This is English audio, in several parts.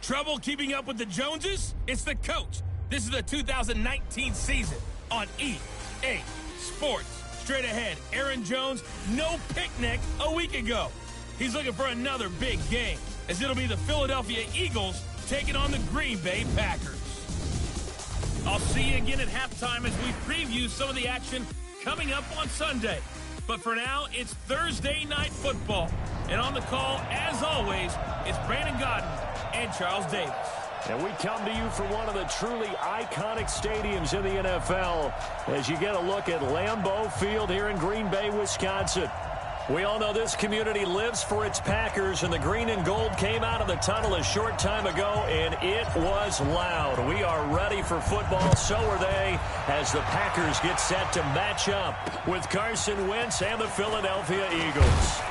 Trouble keeping up with the Joneses? It's the coach. This is the 2019 season on EA Sports. Straight ahead, Aaron Jones, no picnic a week ago. He's looking for another big game, as it'll be the Philadelphia Eagles taking on the Green Bay Packers. I'll see you again at halftime as we preview some of the action coming up on Sunday. But for now, it's Thursday Night Football. And on the call, as always, it's Brandon Godden and Charles Davis. And we come to you from one of the truly iconic stadiums in the NFL as you get a look at Lambeau Field here in Green Bay, Wisconsin. We all know this community lives for its Packers, and the green and gold came out of the tunnel a short time ago, and it was loud. We are ready for football, so are they, as the Packers get set to match up with Carson Wentz and the Philadelphia Eagles.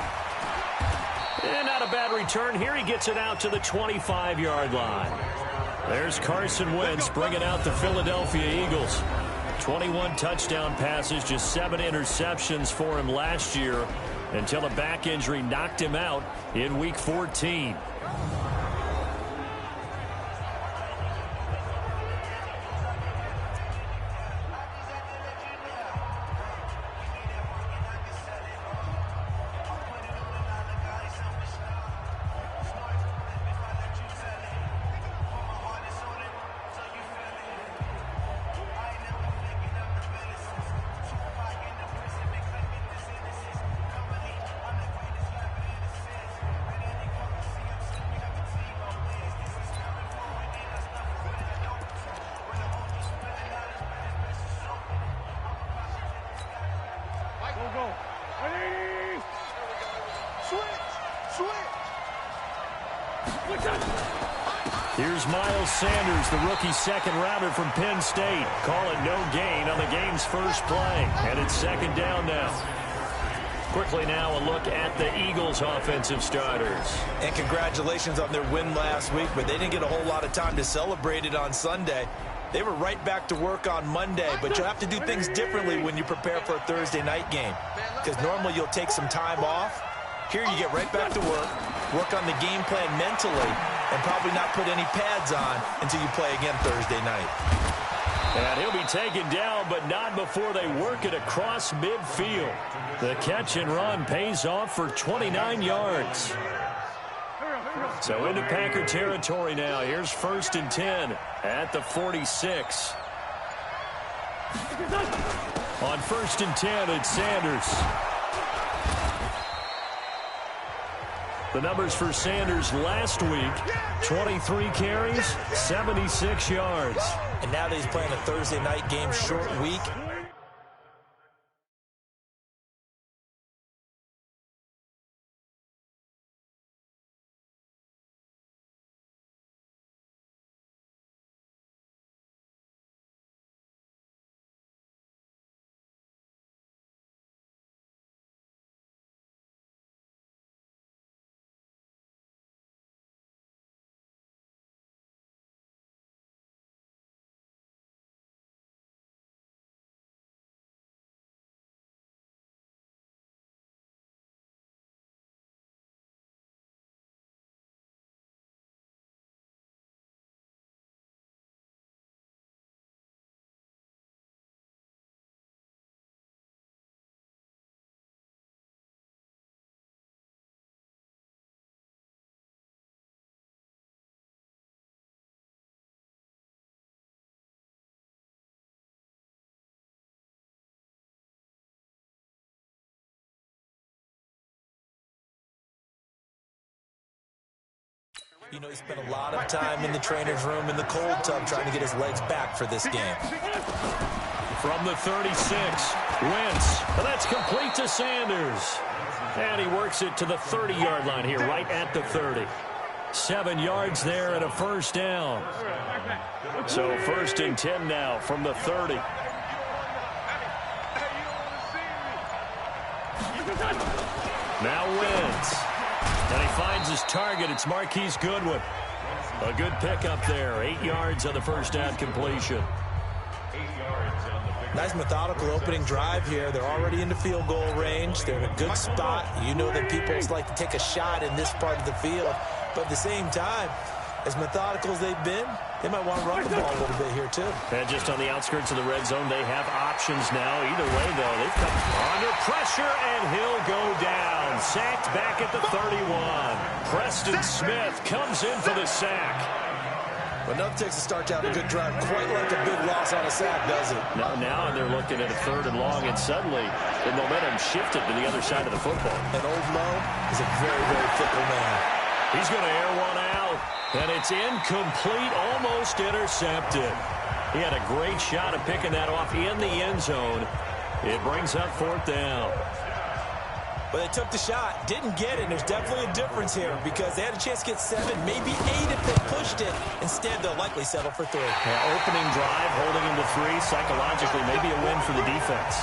And not a bad return here. He gets it out to the 25-yard line. There's Carson Wentz bringing out the Philadelphia Eagles. 21 touchdown passes, just 7 interceptions for him last year until a back injury knocked him out in Week 14. Here's Miles Sanders, the rookie second-rounder from Penn State. Call it no gain on the game's first play. And it's second down now. Quickly now, a look at the Eagles' offensive starters. And congratulations on their win last week, but they didn't get a whole lot of time to celebrate it on Sunday. They were right back to work on Monday, but you'll have to do things differently when you prepare for a Thursday night game, because normally you'll take some time off. Here you get right back to work on the game plan mentally, and probably not put any pads on until you play again Thursday night. And he'll be taken down, but not before they work it across midfield. The catch and run pays off for 29 yards. So into Packer territory now. Here's 1st and 10 at the 46. On 1st and 10, it's Sanders. The numbers for Sanders last week, 23 carries, 76 yards. And now that he's playing a Thursday night game, short week, you know, he spent a lot of time in the trainer's room in the cold tub trying to get his legs back for this game. From the 36, Wentz. And that's complete to Sanders. And he works it to the 30-yard line here, right at the 30. 7 yards there and a first down. So 1st and 10 now from the 30. Now Wentz. And he finds his target. It's Marquise Goodwin. A good pickup there. 8 yards on the first down completion. Nice methodical opening drive here. They're already in the field goal range. They're in a good spot. You know that people like to take a shot in this part of the field. But at the same time, as methodical as they've been, they might want to run the ball a little bit here, too. And just on the outskirts of the red zone, they have options now. Either way, though, they've come under pressure, and he'll go down. Sacked back at the 31. Preston Smith comes in for the sack. But nothing takes a start to have a good drive, quite like a big loss on a sack, does it? Now they're looking at a 3rd and long, and suddenly the momentum shifted to the other side of the football. And Old Mo is a very, very fickle man. He's going to air one out, and it's incomplete, almost intercepted. He had a great shot at picking that off in the end zone. It brings up 4th down. But they took the shot, didn't get it. There's definitely a difference here because they had a chance to get 7, maybe 8 if they pushed it. Instead, they'll likely settle for 3. Yeah, opening drive, holding them to 3, psychologically, maybe a win for the defense.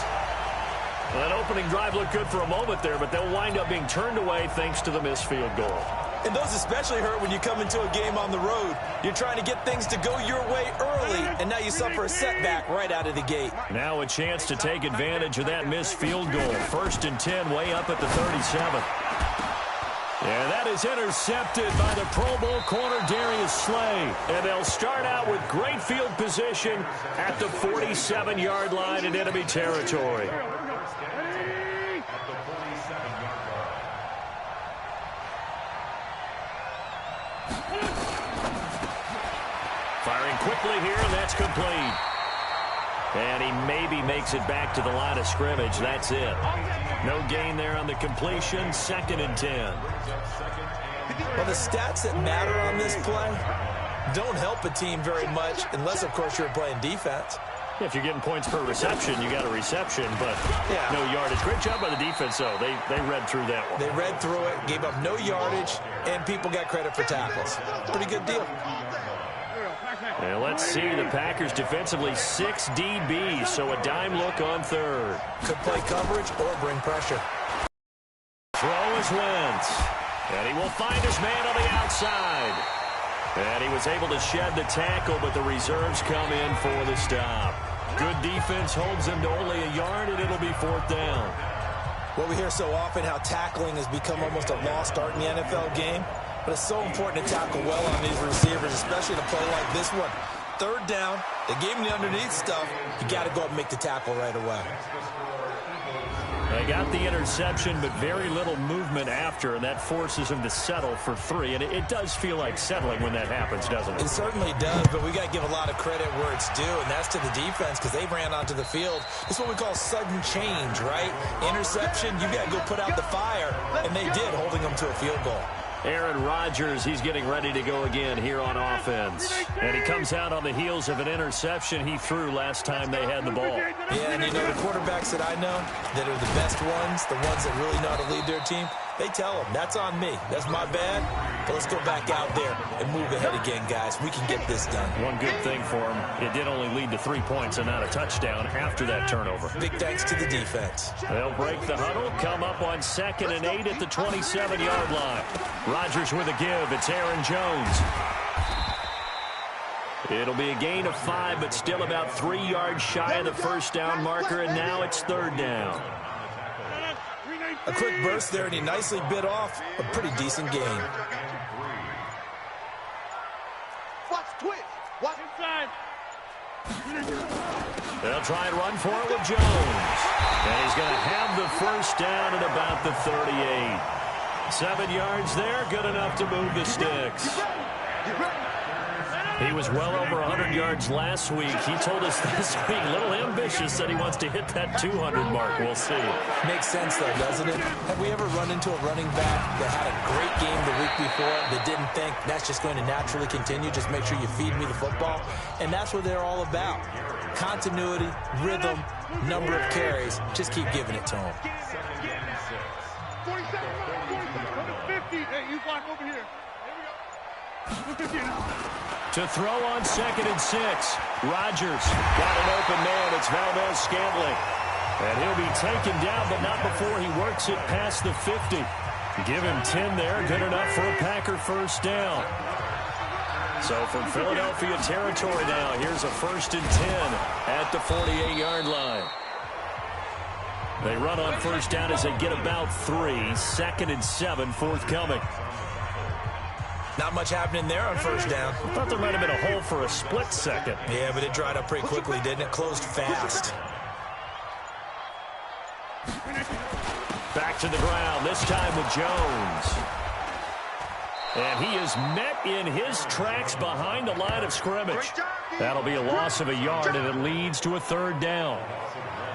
Well, that opening drive looked good for a moment there, but they'll wind up being turned away thanks to the missed field goal. And those especially hurt when you come into a game on the road. You're trying to get things to go your way early, and now you suffer a setback right out of the gate. Now a chance to take advantage of that missed field goal. 1st and 10, way up at the 37. And that is intercepted by the Pro Bowl corner Darius Slay. And they'll start out with great field position at the 47-yard line in enemy territory. Firing quickly here, and that's complete. And he maybe makes it back to the line of scrimmage. That's it. No gain there on the completion. 2nd and 10. Well, the stats that matter on this play don't help a team very much unless, of course, you're playing defense. If you're getting points per reception, you got a reception, but no yardage. Great job by the defense, though. They read through that one. They read through it, gave up no yardage, and people got credit for tackles. Pretty good deal. And let's see, the Packers defensively 6 DBs, so a dime look on 3rd. Could play coverage or bring pressure. Throw is Wentz. And he will find his man on the outside. And he was able to shed the tackle, but the reserves come in for the stop. Good defense holds him to only a yard, and it'll be 4th down. Well, we hear so often how tackling has become almost a lost art in the NFL game. But it's so important to tackle well on these receivers, especially in a play like this one. 3rd down, they gave him the underneath stuff. You got to go up and make the tackle right away. They got the interception, but very little movement after, and that forces him to settle for 3. And it does feel like settling when that happens, doesn't it? It certainly does, but we got to give a lot of credit where it's due, and that's to the defense because they ran onto the field. It's what we call sudden change, right? Interception, you got to go put out the fire, and they did, holding them to a field goal. Aaron Rodgers, he's getting ready to go again here on offense. And he comes out on the heels of an interception he threw last time they had the ball. Yeah, and you know, the quarterbacks that I know that are the best ones, the ones that really know how to lead their team, they tell them, that's on me. That's my bad. But let's go back out there and move ahead again, guys. We can get this done. One good thing for him, it did only lead to 3 points and not a touchdown after that turnover. Big thanks to the defense. They'll break the huddle, come up on 2nd and 8 at the 27-yard line. Rodgers with a give. It's Aaron Jones. It'll be a gain of 5, but still about 3 yards shy of the 1st down marker, and now it's 3rd down. A quick burst there, and he nicely bit off a pretty decent gain. Watch twitch. Watch inside. They'll try and run for it with Jones. And he's going to have the 1st down at about the 38. 7 yards there, good enough to move the sticks. He was well over 100 yards last week. He told us this week, a little ambitious, that he wants to hit that 200 mark. We'll see. Makes sense, though, doesn't it? Have we ever run into a running back that had a great game the week before that didn't think that's just going to naturally continue? Just make sure you feed me the football. And that's what they're all about. Continuity, rhythm, number of carries. Just keep giving it to them. 47, 50. Hey, you block over here. To throw on 2nd and 6. Rodgers got an open man. It's Valdez-Scantling. And he'll be taken down, but not before he works it past the 50. Give him 10 there. Good enough for a Packer 1st down. So from Philadelphia territory now, here's a 1st and 10 at the 48-yard line. They run on 1st down as they get about 3. 2nd and 7 forthcoming. Not much happening there on first down. I thought there might have been a hole for a split second. Yeah, but it dried up pretty quickly, didn't it? Closed fast. Back to the ground, this time with Jones. And he is met in his tracks behind the line of scrimmage. That'll be a loss of a yard, and it leads to a third down.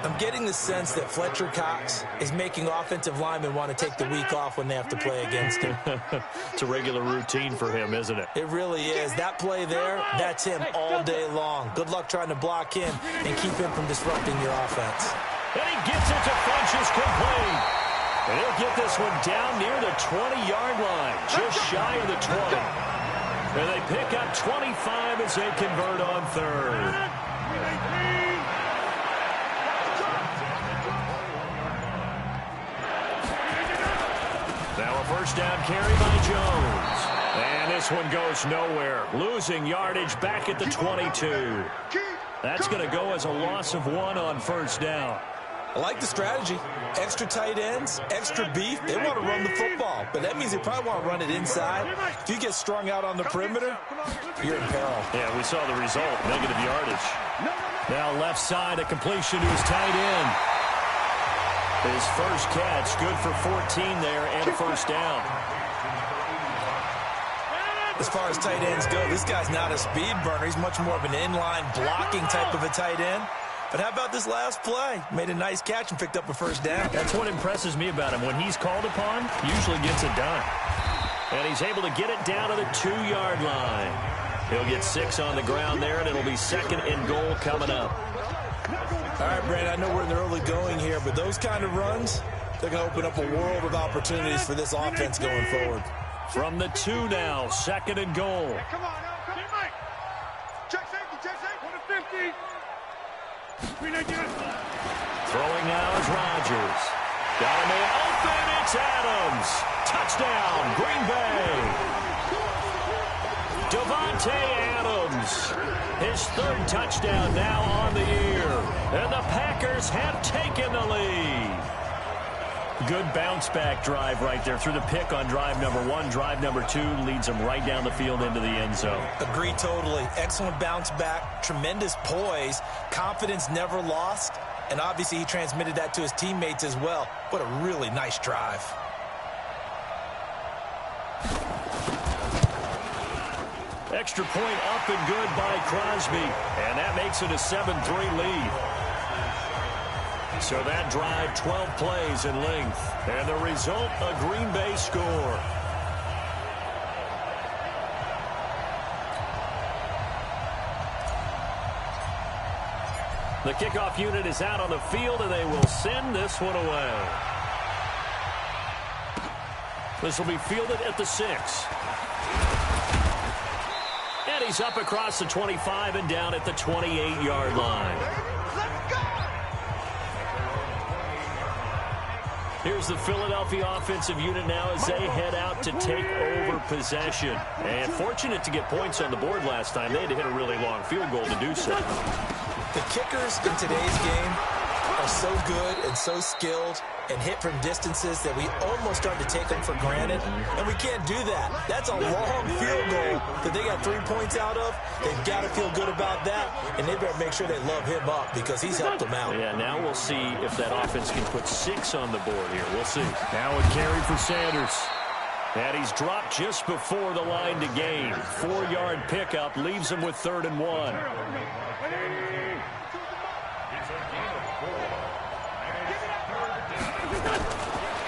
I'm getting the sense that Fletcher Cox is making offensive linemen want to take the week off when they have to play against him. It's a regular routine for him, isn't it? It really is. That play there, that's him all day long. Good luck trying to block him and keep him from disrupting your offense. And he gets it to Funchess complete. And he'll get this one down near the 20-yard line, just shy of the 20. And they pick up 25 as they convert on third. Now a first down carry by Jones. And this one goes nowhere. Losing yardage back at the 22. That's going to go as a loss of 1 on first down. I like the strategy. Extra tight ends, extra beef. They want to run the football, but that means they probably want to run it inside. If you get strung out on the perimeter, you're in peril. Yeah, we saw the result, negative yardage. Now left side, a completion to his tight end. His first catch, good for 14 there and a first down. As far as tight ends go, this guy's not a speed burner. He's much more of an inline blocking type of a tight end. But how about this last play? Made a nice catch and picked up a first down. That's what impresses me about him. When he's called upon, he usually gets it done. And he's able to get it down to the 2-yard line. He'll get 6 on the ground there, and it'll be second and goal coming up. All right, Brandon, I know we're in the early going here, but those kind of runs, they're going to open up a world of opportunities for this offense going forward. From the 2 now, second and goal. Hey, come on now, come on, Mike. Check safety, 150. Throwing now is Rodgers. Got him in open, it's Adams. Touchdown, Green Bay. Davante Adams. His 3rd touchdown now on the year. And the Packers have taken the lead. Good bounce-back drive right there. Through the pick on drive number 1. Drive number 2 leads them right down the field into the end zone. Agree totally. Excellent bounce back. Tremendous poise. Confidence never lost. And obviously he transmitted that to his teammates as well. What a really nice drive. Extra point up and good by Crosby. And that makes it a 7-3 lead. So that drive, 12 plays in length. And the result, a Green Bay score. The kickoff unit is out on the field, and they will send this one away. This will be fielded at the 6. And he's up across the 25 and down at the 28-yard line. Here's the Philadelphia offensive unit now as they head out to take over possession. And fortunate to get points on the board last time. They had to hit a really long field goal to do so. The kickers in today's game are so good and so skilled and hit from distances that we almost start to take them for granted. And we can't do that. That's a long field goal that they got 3 points out of. They've got to feel good about that, and they better make sure they love him up because he's helped them out. Yeah, now we'll see if that offense can put 6 on the board here. We'll see. Now a carry for Sanders. And he's dropped just before the line to gain. 4-yard pickup leaves him with 3rd and 1.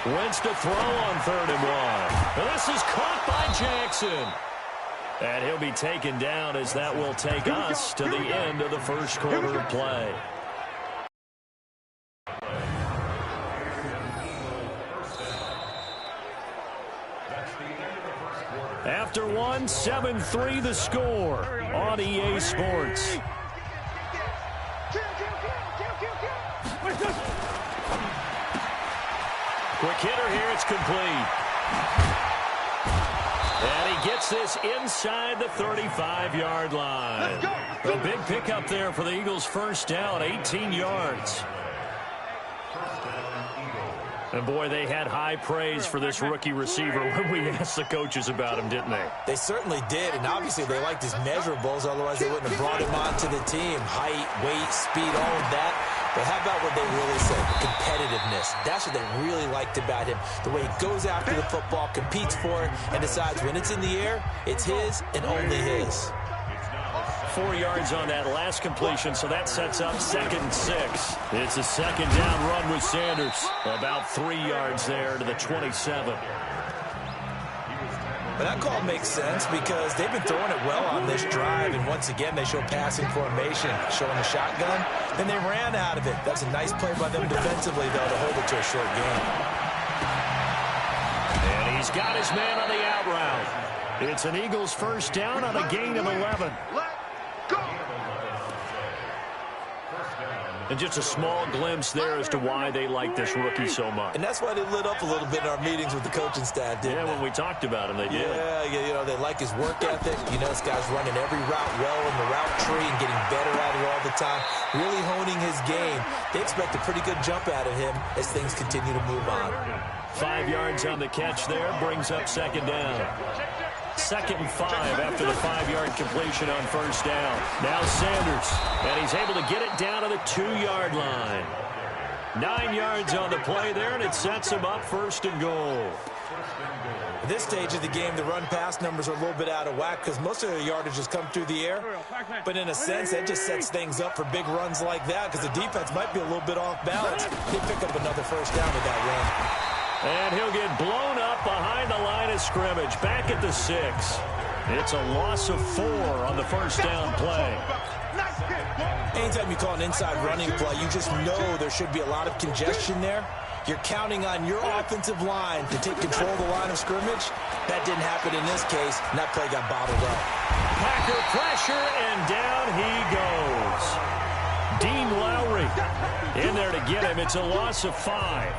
Wentz to throw on 3rd and 1. And this is caught by Jackson. And he'll be taken down as that will take us to the end of the first quarter of play. After 1, 7-3 the score on EA Sports. Quick hitter here, it's complete. And he gets this inside the 35-yard line. A big pickup there for the Eagles' first down, 18 yards. And, boy, they had high praise for this rookie receiver when we asked the coaches about him, didn't they? They certainly did, and obviously they liked his measurables. Otherwise, they wouldn't have brought him onto the team. Height, weight, speed, all of that. But how about what they really said? Competitiveness. That's what they really liked about him. The way he goes after the football, competes for it, and decides when it's in the air, it's his and only his. 4 yards on that last completion, so that sets up 2nd and 6. It's a second down run with Sanders. About 3 yards there to the 27. But that call makes sense because they've been throwing it well on this drive, and once again they show passing formation, showing the shotgun. Then they ran out of it. That's a nice play by them defensively, though, to hold it to a short game. And he's got his man on the out route. It's an Eagles first down on a gain of 11. And just a small glimpse there as to why they like this rookie so much. And that's why they lit up a little bit in our meetings with the coaching staff, didn't they? Yeah, when we talked about him, they did. Yeah, you know, they like his work ethic. You know, this guy's running every route well in the route tree and getting better at it all the time, really honing his game. They expect a pretty good jump out of him as things continue to move on. 5 yards on the catch there, brings up second down. 2nd and 5 after the 5-yard completion on first down. Now Sanders, and he's able to get it down to the 2-yard line. 9 yards on the play there, and it sets him up 1st and goal. At this stage of the game, the run-pass numbers are a little bit out of whack because most of the yardage has come through the air. But in a sense, that just sets things up for big runs like that because the defense might be a little bit off balance. They pick up another first down with that run. And he'll get blown up behind the line of scrimmage, back at the 6. It's a loss of 4 on the first down play. Anytime you call an inside running play, you just know there should be a lot of congestion there. You're counting on your offensive line to take control of the line of scrimmage. That didn't happen in this case, and that play got bottled up. Packer pressure, and down he goes. Dean Lowry in there to get him. It's a loss of 5.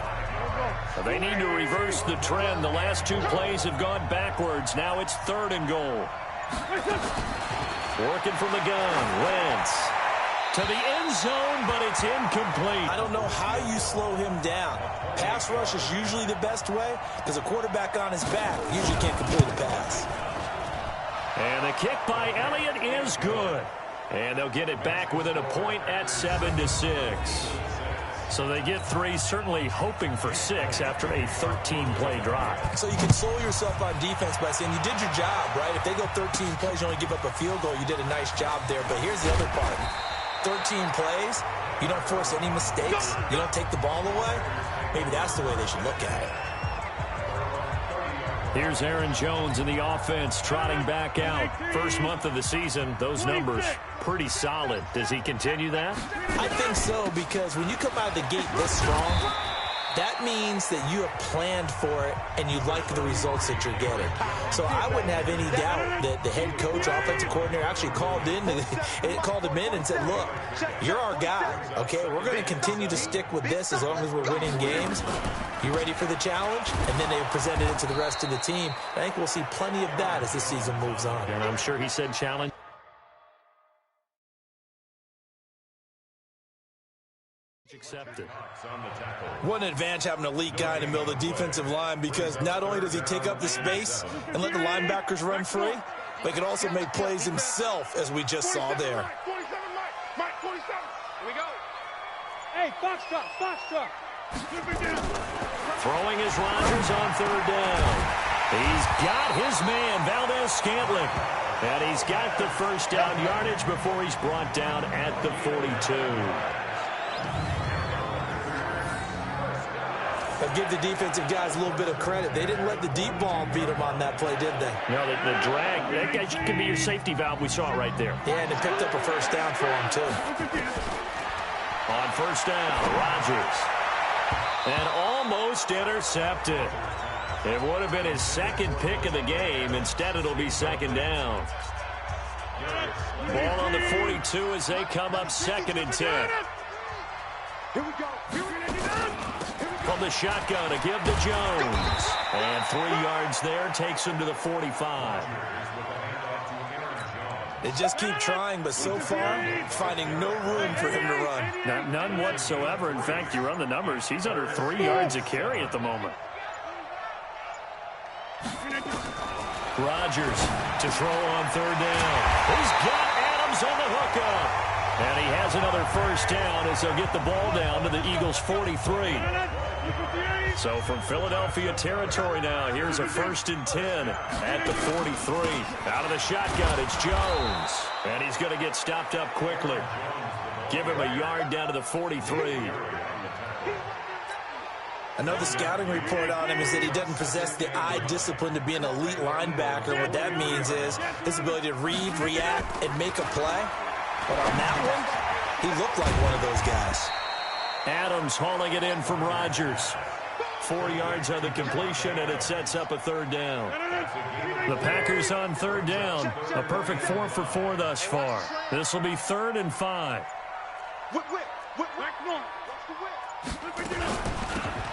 They need to reverse the trend. The last 2 plays have gone backwards. Now it's 3rd and goal. Working from the gun. Wentz to the end zone, but it's incomplete. I don't know how you slow him down. Pass rush is usually the best way because a quarterback on his back usually can't complete a pass. And the kick by Elliott is good. And they'll get it back within a point at 7-6. So they get 3, certainly hoping for 6 after a 13-play drive. So you console yourself on defense by saying you did your job, right? If they go 13 plays, you only give up a field goal, you did a nice job there. But here's the other part. 13 plays, you don't force any mistakes, you don't take the ball away. Maybe that's the way they should look at it. Here's Aaron Jones in the offense, trotting back out. First month of the season, those numbers pretty solid. Does he continue that? I think so, because when you come out of the gate this strong, that means that you have planned for it and you like the results that you're getting. So I wouldn't have any doubt that the head coach, offensive coordinator, actually called him in and said, look, you're our guy, okay? We're going to continue to stick with this as long as we're winning games. You ready for the challenge? And then they presented it to the rest of the team. I think we'll see plenty of that as the season moves on. And I'm sure he said challenge. Accepted. What an advantage having an elite guy in the middle of the defensive line, because not only does he take up the space and let the linebackers run free, but he can also make plays himself, as we just saw there. 47, Mike, 47. Here we go. Hey, box truck. Throwing is Rodgers on 3rd down. He's got his man, Valdez-Scantling. And he's got the first down yardage before he's brought down at the 42. But give the defensive guys a little bit of credit. They didn't let the deep ball beat them on that play, did they? No, the drag, that guy could be your safety valve. We saw it right there. Yeah, and they picked up a first down for him, too. On first down, Rodgers. And almost intercepted. It would have been his 2nd pick of the game. Instead, it'll be 2nd down. Ball on the 42 as they come up 2nd and 10. Here we go. From the shotgun to give to Jones. And 3 yards there takes him to the 45. They just keep trying, but so far, finding no room for him to run. None whatsoever. In fact, you run the numbers. He's under 3 yards a carry at the moment. Rodgers to throw on 3rd down. He's got Adams on the hookup. And he has another first down as they'll get the ball down to the Eagles' 43. So from Philadelphia territory now, here's a 1st and 10 at the 43. Out of the shotgun, it's Jones. And he's going to get stopped up quickly. Give him a yard down to the 43. Another scouting report on him is that he doesn't possess the eye discipline to be an elite linebacker. What that means is his ability to read, react, and make a play. But on that one, he looked like one of those guys. Adams hauling it in from Rodgers. 4 yards on the completion, and it sets up a 3rd down. The Packers on 3rd down. A perfect 4 for 4 thus far. This will be 3rd and 5.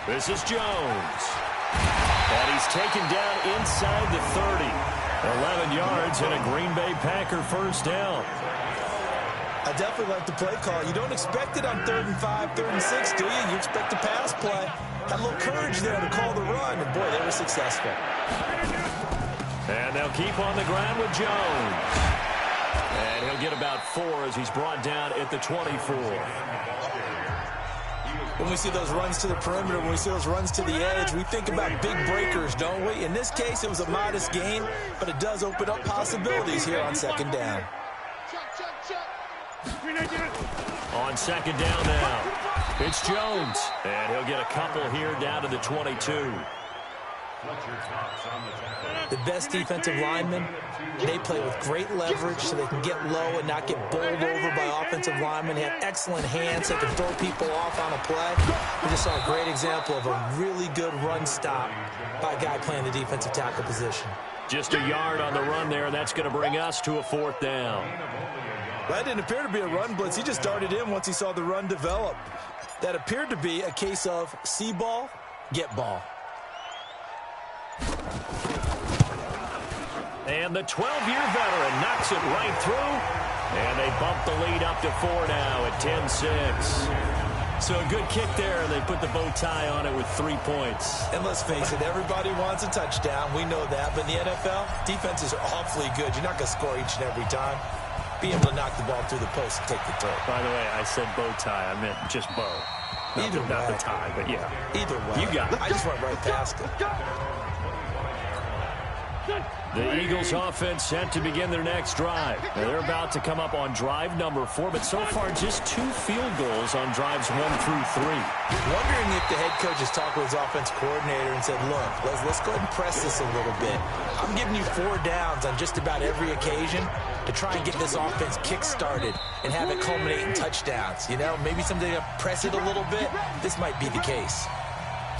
This is Jones. And he's taken down inside the 30. 11 yards and a Green Bay Packer first down. I definitely like the play call. You don't expect it on 3rd and 5, 3rd and 6, do you? You expect a pass play. Had a little courage there to call the run, and boy, they were successful. And they'll keep on the ground with Jones. And he'll get about 4 as he's brought down at the 24. When we see those runs to the perimeter, when we see those runs to the edge, we think about big breakers, don't we? In this case, it was a modest gain, but it does open up possibilities here on 2nd down. On 2nd down now, it's Jones. And he'll get a couple here down to the 22. The best defensive linemen, they play with great leverage so they can get low and not get bowled over by offensive linemen. They have excellent hands. They can throw people off on a play. We just saw a great example of a really good run stop by a guy playing the defensive tackle position. Just a yard on the run there, and that's going to bring us to a 4th down. That didn't appear to be a run blitz. He just darted in once he saw the run develop. That appeared to be a case of see ball, get ball. And the 12-year veteran knocks it right through. And they bump the lead up to 4 now at 10-6. So a good kick there, and they put the bow tie on it with 3 points. And let's face it, everybody wants a touchdown. We know that. But in the NFL, defenses are awfully good. You're not going to score each and every time. Be able to knock the ball through the post and take the throw. By the way, I said bow tie. I meant just bow. Not the tie, but yeah. Either way. You got it. I just went right past it. The Eagles offense set to begin their next drive. Now they're about to come up on drive number 4, but so far just 2 field goals on drives 1 through 3. Wondering if the head coach has talked with his offense coordinator and said, look, let's go ahead and press this a little bit. I'm giving you 4 downs on just about every occasion to try and get this offense kick-started and have it culminate in touchdowns. You know, maybe someday to press it a little bit. This might be the case.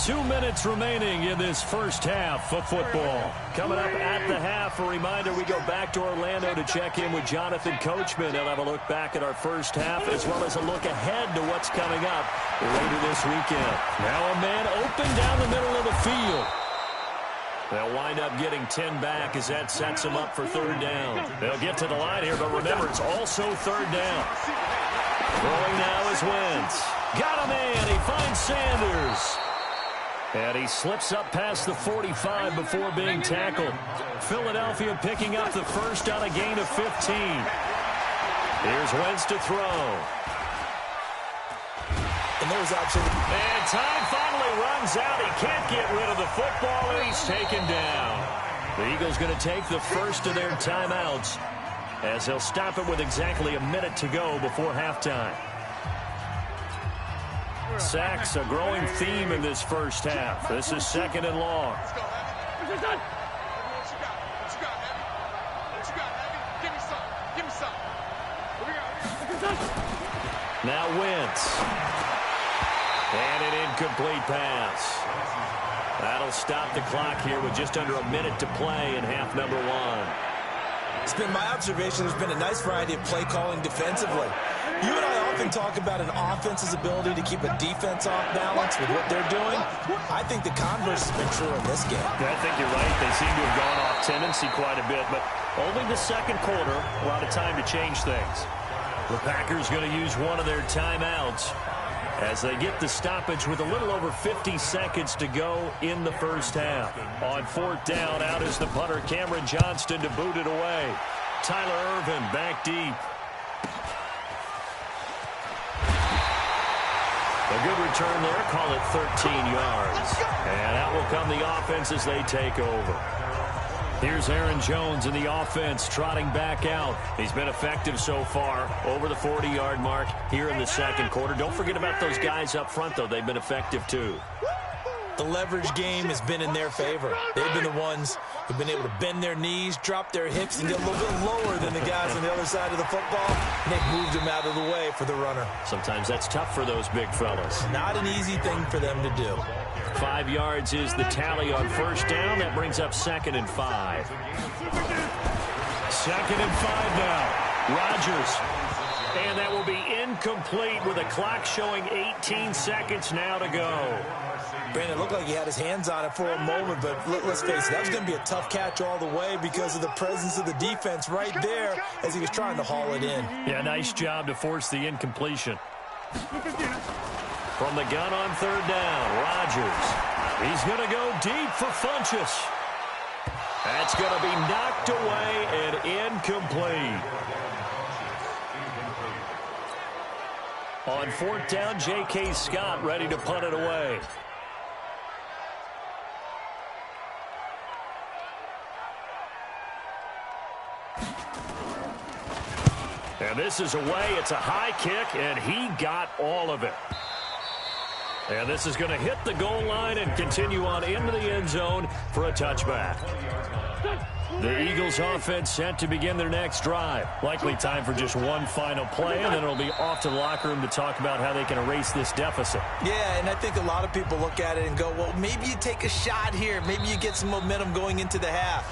2 minutes remaining in this first half of football. Coming up at the half, a reminder, we go back to Orlando to check in with Jonathan Coachman. He'll have a look back at our first half as well as a look ahead to what's coming up later this weekend. Now a man open down the middle of the field. They'll wind up getting 10 back as that sets them up for 3rd down. They'll get to the line here, but remember, it's also 3rd down. Throwing now is Wentz. Got a man. He finds Sanders. And he slips up past the 45 before being tackled. Philadelphia picking up the first on a gain of 15. Here's Wentz to throw. And there's absolutely... And time finally runs out. He can't get rid of the football, and he's taken down. The Eagles going to take the first of their timeouts as they'll stop it with exactly a minute to go before halftime. Sacks, a growing theme in this first half. This is 2nd and long. Now Wentz. And an incomplete pass. That'll stop the clock here with just under a minute to play in half number 1. It's been my observation there's been a nice variety of play calling defensively. You and I often talk about an offense's ability to keep a defense off balance with what they're doing. I think the converse has been true in this game. I think you're right. They seem to have gone off tendency quite a bit, but Only the second quarter. A lot of time to change things. The Packers going to use one of their timeouts as they get the stoppage with a little over 50 seconds to go in the first half. On fourth down, out is the punter, Cameron Johnston, to boot it away. Tyler Irvin back deep. A good return there. Call it 13 yards. And out will come the offense as they take over. Here's Aaron Jones in the offense, trotting back out. He's been effective so far, over the 40-yard mark here in the second quarter. Don't forget about those guys up front, though. They've been effective, too. The leverage game has been in their favor. They've been the ones who've been able to bend their knees, drop their hips, and get a little bit lower than the guys on the other side of the football. And they've moved them out of the way for the runner. Sometimes that's tough for those big fellas. Not an easy thing for them to do. 5 yards is the tally on first down. That brings up 2nd and 5. 2nd and 5 now. Rodgers. And that will be incomplete with a clock showing 18 seconds now to go. Brandon, it looked like he had his hands on it for a moment, but let's face it, that was going to be a tough catch all the way because of the presence of the defense right there as he was trying to haul it in. Yeah, nice job to force the incompletion. From the gun on third down, Rodgers. He's going to go deep for Funchess. That's going to be knocked away and incomplete. On fourth down, J.K. Scott ready to punt it away. And this is away. It's a high kick, and he got all of it. And this is going to hit the goal line and continue on into the end zone for a touchback. The Eagles offense set to begin their next drive. Likely time for just one final play, and then it'll be off to the locker room to talk about how they can erase this deficit. Yeah, and I think a lot of people look at it and go, well, maybe you take a shot here. Maybe you get some momentum going into the half.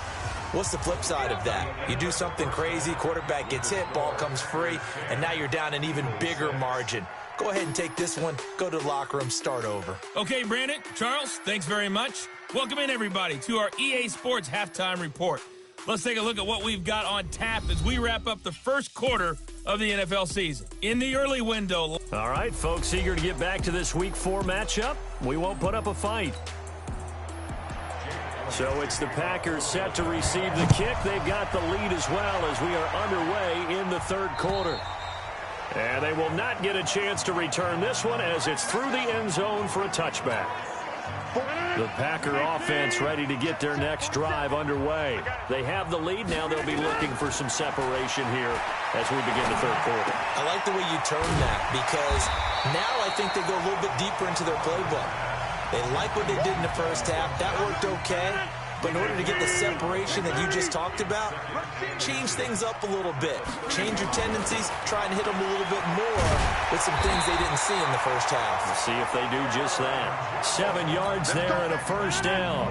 What's the flip side of that? You do something crazy, quarterback gets hit, ball comes free, and now you're down an even bigger margin. Go ahead and take this one, go to the locker room, start over. Okay, Brandon, Charles, thanks very much. Welcome in, everybody, to our EA Sports Halftime Report. Let's take a look at what we've got on tap as we wrap up the first quarter of the NFL season. In the early window. All right, folks, eager to get back to this Week 4 matchup. We won't put up a fight. So it's the Packers set to receive the kick. They've got the lead as well as we are underway in the third quarter. And they will not get a chance to return this one as it's through the end zone for a touchback. The Packer offense ready to get their next drive underway. They have the lead. Now they'll be looking for some separation here as we begin the third quarter. I like the way you term that because now I think they go a little bit deeper into their playbook. They like what they did in the first half. That worked okay. But in order to get the separation that you just talked about, change things up a little bit. Change your tendencies. Try and hit them a little bit more with some things they didn't see in the first half. We'll see if they do just that. 7 yards there and a first down.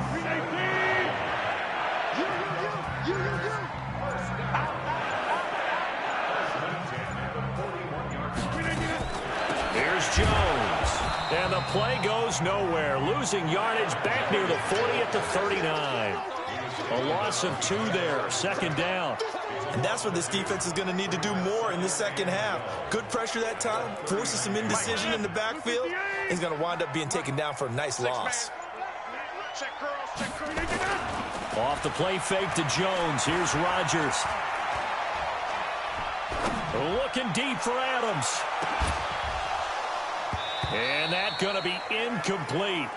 Here's Jones. And the play goes nowhere. Losing yardage back near the 40 at the 39. A loss of 2 there. Second down. And that's what this defense is going to need to do more in the second half. Good pressure that time. Forces some indecision in the backfield. He's going to wind up being taken down for a nice loss. Off the play fake to Jones. Here's Rodgers. Looking deep for Adams. And that's going to be incomplete.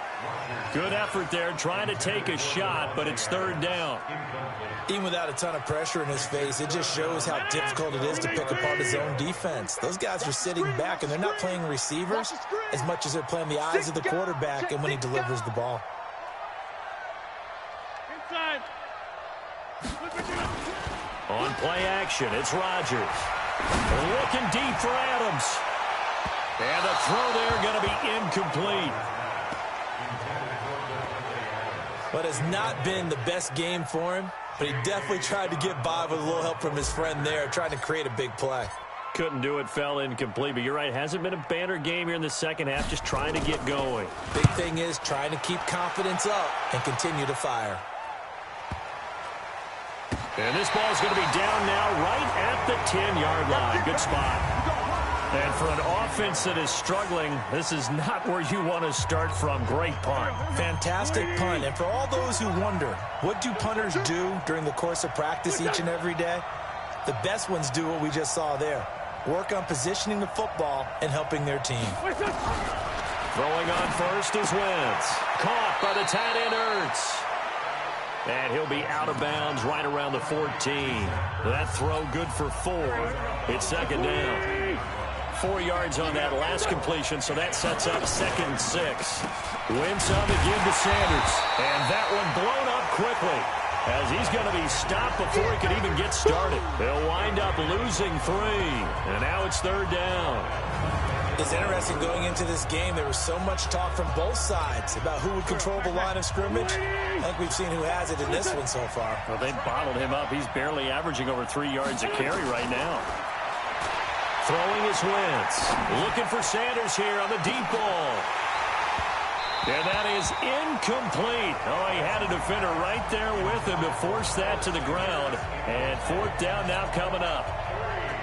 Good effort there, trying to take a shot, but it's third down. Even without a ton of pressure in his face, it just shows how difficult it is to pick apart his own defense. Those guys are sitting back, and they're not playing receivers as much as they're playing the eyes of the quarterback and when he delivers the ball. On play action, it's Rodgers. Looking deep for Adams. And the throw there going to be incomplete. But it's not been the best game for him, but he definitely tried to get by with a little help from his friend there, trying to create a big play. Couldn't do it, fell incomplete, but you're right, hasn't been a banner game here in the second half, just trying to get going. Big thing is trying to keep confidence up and continue to fire. And this ball is going to be down now right at the 10-yard line. Good spot. And for an offense that is struggling, this is not where you want to start from. Great punt. Fantastic punt. And for all those who wonder, what do punters do during the course of practice each and every day? The best ones do what we just saw there. Work on positioning the football and helping their team. Throwing on first is Wentz. Caught by the tight end Ertz. And he'll be out of bounds right around the 14. That throw good for 4. It's second down. 4 yards on that last completion, so that sets up 2nd and 6. Wentz on the give to Sanders. And that one blown up quickly, as he's going to be stopped before he could even get started. They'll wind up losing 3. And now it's 3rd down. It's interesting going into this game. There was so much talk from both sides about who would control the line of scrimmage. I think we've seen who has it in this one so far. Well, they've bottled him up. He's barely averaging over 3 yards a carry right now. Throwing is Wentz. Looking for Sanders here on the deep ball. And that is incomplete. Oh, he had a defender right there with him to force that to the ground. And 4th down now coming up.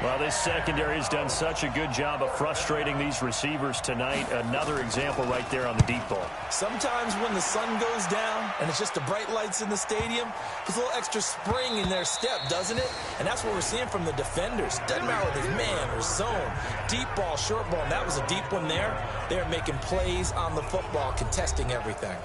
Well, this secondary has done such a good job of frustrating these receivers tonight. Another example right there on the deep ball. Sometimes when the sun goes down and it's just the bright lights in the stadium, there's a little extra spring in their step, doesn't it? And that's what we're seeing from the defenders. Doesn't matter whether it's man or zone, deep ball, short ball. And that was a deep one there. They're making plays on the football, contesting everything.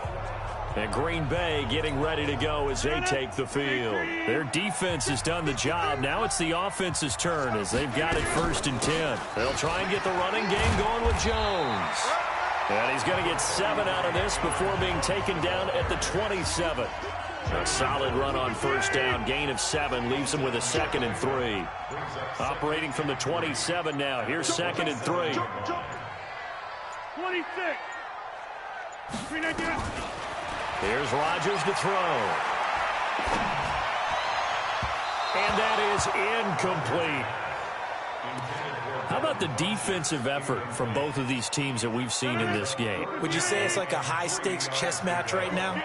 And Green Bay getting ready to go as they take the field. Their defense has done the job. Now it's the offense's turn as they've got it 1st and 10. They'll try and get the running game going with Jones. And he's going to get 7 out of this before being taken down at the 27. A solid run on 1st down. Gain of 7 leaves him with a 2nd and 3. Operating from the 27 now. Here's 2nd and 3. 26. Here's Rodgers to throw. And that is incomplete. How about the defensive effort from both of these teams that we've seen in this game? Would you say it's like a high-stakes chess match right now?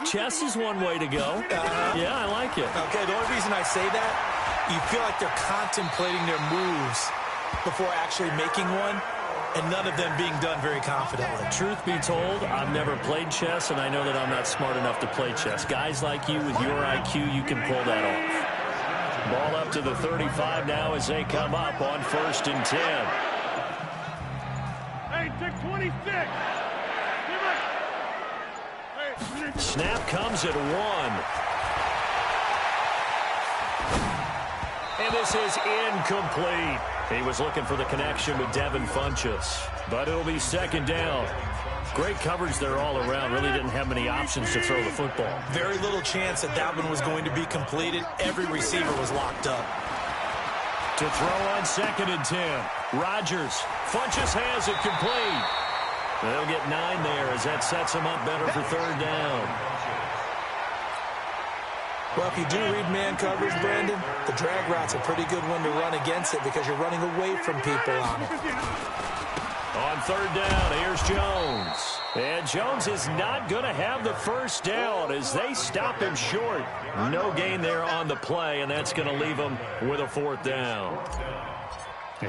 Chess is one way to go. Yeah, I like it. Okay, the only reason I say that, you feel like they're contemplating their moves before actually making one, and none of them being done very confidently. Truth be told, I've never played chess, and I know that I'm not smart enough to play chess. Guys like you with your IQ, you can pull that off. Ball up to the 35 now as they come up on 1st and 10. Hey, take 26. Snap comes at 1. And this is incomplete. He was looking for the connection with Devin Funchess, but it'll be 2nd down. Great coverage there all around. Really didn't have many options to throw the football. Very little chance that that one was going to be completed. Every receiver was locked up. To throw on 2nd and 10. Rodgers. Funchess has it complete. They'll get 9 there as that sets them up better for 3rd down. Well, if you do read man coverage, Brandon, the drag route's a pretty good one to run against it because you're running away from people on it. On 3rd down, here's Jones. And Jones is not going to have the 1st down as they stop him short. No gain there on the play, and that's going to leave him with a 4th down.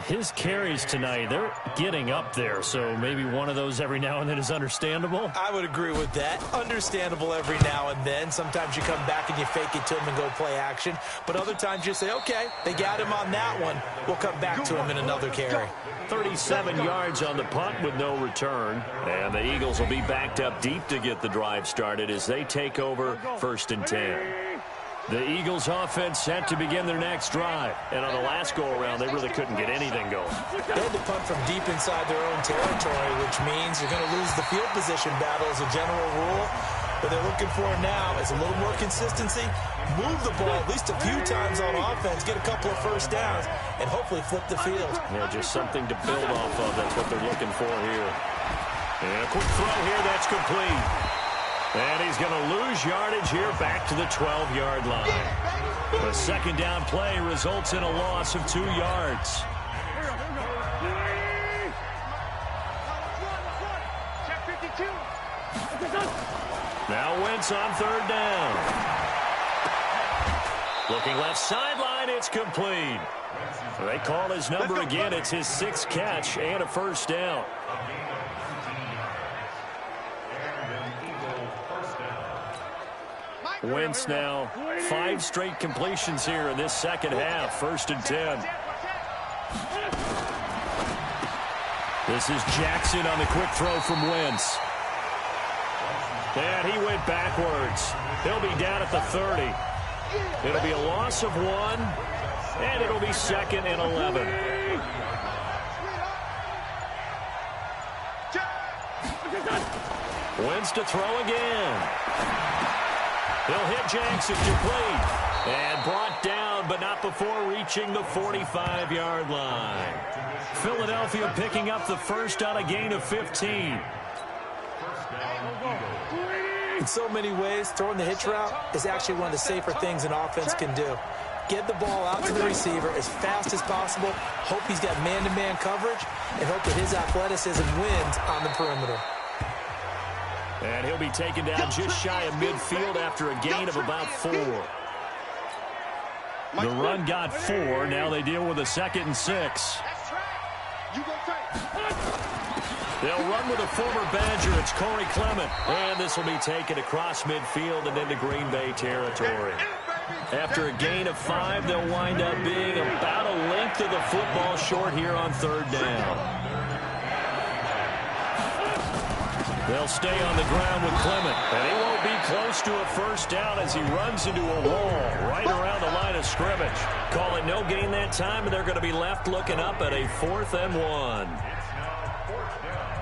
His carries tonight, they're getting up there, so maybe one of those every now and then is understandable. I would agree with that. Understandable every now and then. Sometimes you come back and you fake it to him and go play action. But other times you say, okay, they got him on that one. We'll come back to him in another carry. 37 yards on the punt with no return. And the Eagles will be backed up deep to get the drive started as they take over 1st and 10. The Eagles offense set to begin their next drive. And on the last go-around, they really couldn't get anything going. They had to punt from deep inside their own territory, which means you're going to lose the field position battle as a general rule. What they're looking for now is a little more consistency, move the ball at least a few times on offense, get a couple of 1st downs, and hopefully flip the field. Yeah, just something to build off of. That's what they're looking for here. And a quick throw here, that's complete. And he's going to lose yardage here back to the 12-yard line. The 2nd down play results in a loss of 2 yards. Now Wentz on 3rd down. Looking left sideline, it's complete. They call his number again. It's his 6th catch and a first down. Wentz now 5 straight completions here in this second half. 1st and 10. This is Jackson on the quick throw from Wentz. And he went backwards. He'll be down at the 30. It'll be a loss of 1, and it'll be 2nd and 11. Wentz to throw again. He'll hit Jackson complete. And brought down, but not before reaching the 45-yard line. Philadelphia picking up the first on a gain of 15. In so many ways, throwing the hitch route is actually one of the safer things an offense can do. Get the ball out to the receiver as fast as possible, hope he's got man-to-man coverage, and hope that his athleticism wins on the perimeter. And he'll be taken down just shy of midfield after a gain of about 4. The run got 4. Now they deal with a 2nd and 6. They'll run with a former Badger. It's Corey Clement. And this will be taken across midfield and into Green Bay territory. After a gain of 5, they'll wind up being about a length of the football short here on 3rd down. They'll stay on the ground with Clement, and he won't be close to a first down as he runs into a wall right around the line of scrimmage. Call it no gain that time, and they're going to be left looking up at a 4th and 1.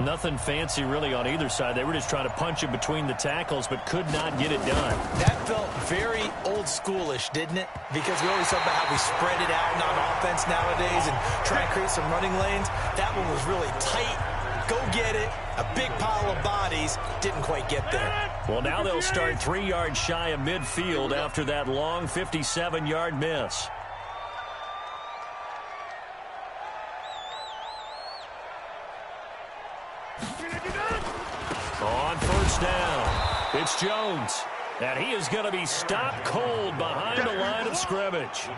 Nothing fancy really on either side. They were just trying to punch it between the tackles, but could not get it done. That felt very old schoolish, didn't it? Because we always talk about how we spread it out on offense nowadays and try and create some running lanes. That one was really tight. Go get it. A big pile of bodies. Didn't quite get there. Well, now they'll start 3 yards shy of midfield after that long 57-yard miss. On 1st down, it's Jones. And he is going to be stopped cold behind the line of scrimmage.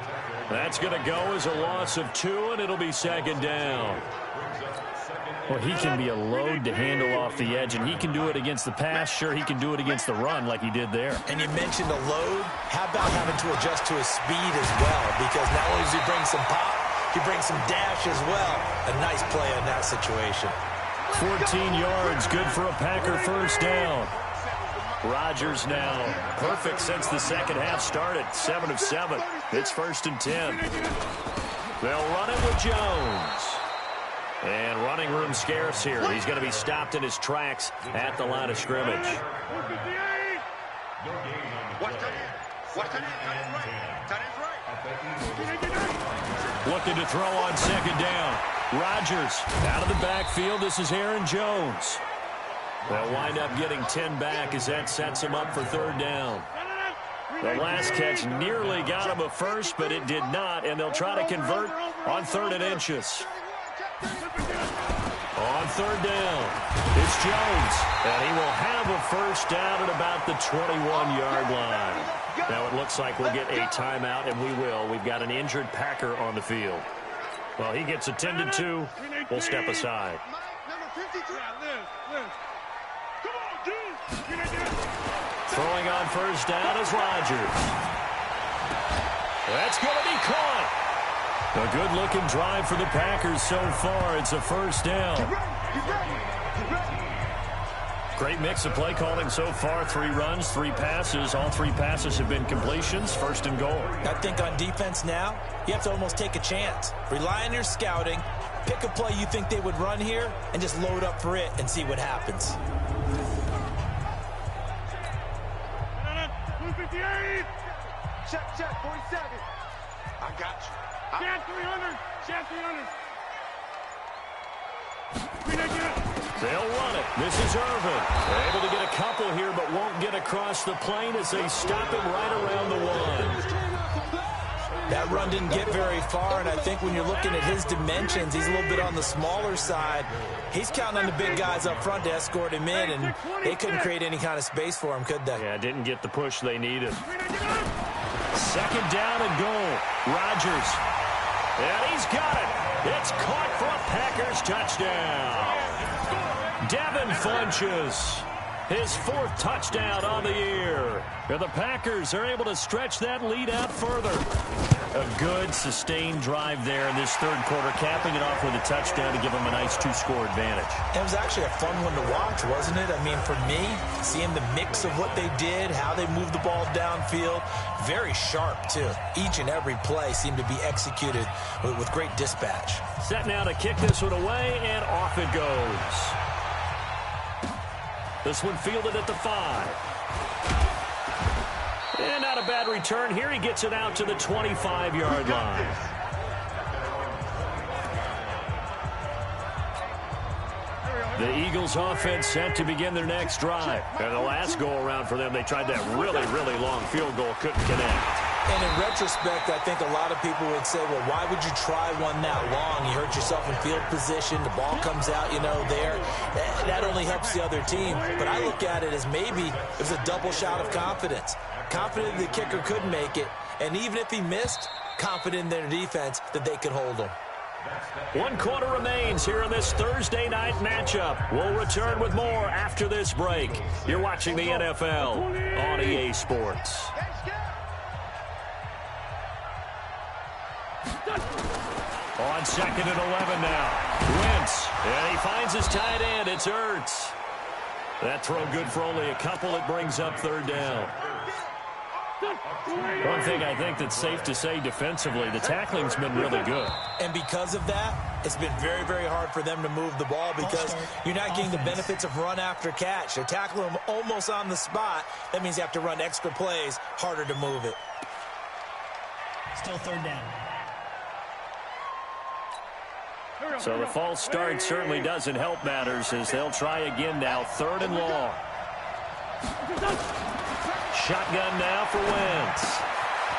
That's going to go as a loss of 2, and it'll be 2nd down. Well, he can be a load to handle off the edge, and he can do it against the pass. Sure, he can do it against the run like he did there. And you mentioned a load. How about having to adjust to his speed as well? Because not only does he bring some pop, he brings some dash as well. A nice play in that situation. 14 yards, good for a Packer first down. Rodgers now perfect since the second half started. 7 of 7. It's 1st and 10. They'll run it with Jones. And running room scarce here. He's going to be stopped in his tracks at the line of scrimmage. Looking to throw on 2nd down. Rodgers out of the backfield. This is Aaron Jones. They'll wind up getting 10 back as that sets him up for 3rd down. The last catch nearly got him a first, but it did not, and they'll try to convert on 3rd and inches. On 3rd down, it's Jones, and he will have a first down at about the 21-yard line. Now it looks like we'll get a timeout, and we will. We've got an injured Packer on the field. Well, he gets attended to. We'll step aside. Throwing on 1st down is Rodgers. That's going to be caught. A good-looking drive for the Packers so far. It's a 1st down. Great mix of play calling so far. 3 runs, 3 passes. All 3 passes have been completions. 1st and goal. I think on defense now, you have to almost take a chance. Rely on your scouting. Pick a play you think they would run here and just load up for it and see what happens. 258. Check, 47. I got you. Chat 300. Chat 300. They'll run it. This is Irvin. They're able to get a couple here, but won't get across the plane as they stop him right around the 1. That run didn't get very far, and I think when you're looking at his dimensions, he's a little bit on the smaller side. He's counting on the big guys up front to escort him in, and they couldn't create any kind of space for him, could they? Yeah, didn't get the push they needed. Second down and goal. Rodgers. And he's got it. It's caught for a Packers touchdown. Devin Funchess, his 4th touchdown on the year. And the Packers are able to stretch that lead out further. A good, sustained drive there in this third quarter, capping it off with a touchdown to give them a nice 2-score advantage. It was actually a fun one to watch, wasn't it? I mean, for me, seeing the mix of what they did, how they moved the ball downfield, very sharp, too. Each and every play seemed to be executed with great dispatch. Set now to kick this one away, and off it goes. This one fielded at the 5. And not a bad return here. He gets it out to the 25-yard line. The Eagles offense set to begin their next drive. And the last go-around for them, they tried that really, really long field goal. Couldn't connect. And in retrospect, I think a lot of people would say, well, why would you try one that long? You hurt yourself in field position. The ball comes out, there. That only helps the other team. But I look at it as maybe it was a double shot of confidence. Confident the kicker could make it. And even if he missed, confident in their defense that they could hold him. 1 quarter remains here in this Thursday night matchup. We'll return with more after this break. You're watching the NFL on EA Sports. On 2nd and 11 now. Wentz. And he finds his tight end. It's Ertz. That throw good for only a couple. It brings up 3rd down. One thing I think that's safe to say defensively, the tackling's been really good. And because of that, it's been very, very hard for them to move the ball because you're not getting the benefits of run after catch. They're tackling them almost on the spot. That means you have to run extra plays, harder to move it. Still 3rd down. So the false start certainly doesn't help matters as they'll try again now. 3rd and long. Shotgun now for Wentz.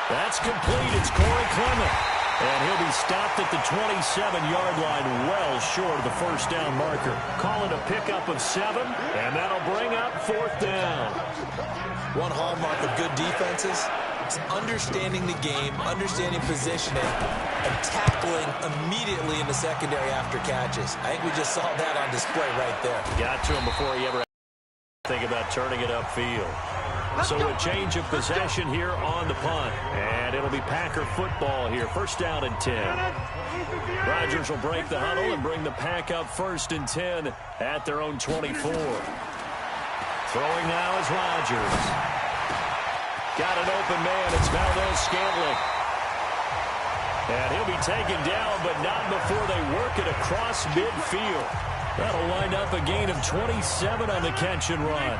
That's complete. It's Corey Clement. And he'll be stopped at the 27-yard line, well short of the 1st down marker. Call it a pickup of 7, and that'll bring up 4th down. One hallmark of good defenses is understanding the game, understanding positioning, and tackling immediately in the secondary after catches. I think we just saw that on display right there. Got to him before he ever had to think about turning it upfield. So a change of possession here on the punt. And it'll be Packer football here. 1st down and 10. Rodgers will break the huddle and bring the Pack up 1st and 10 at their own 24. Throwing now is Rodgers. Got an open man. It's Valdez-Scantling. And he'll be taken down, but not before they work it across midfield. That'll wind up a gain of 27 on the catch and run.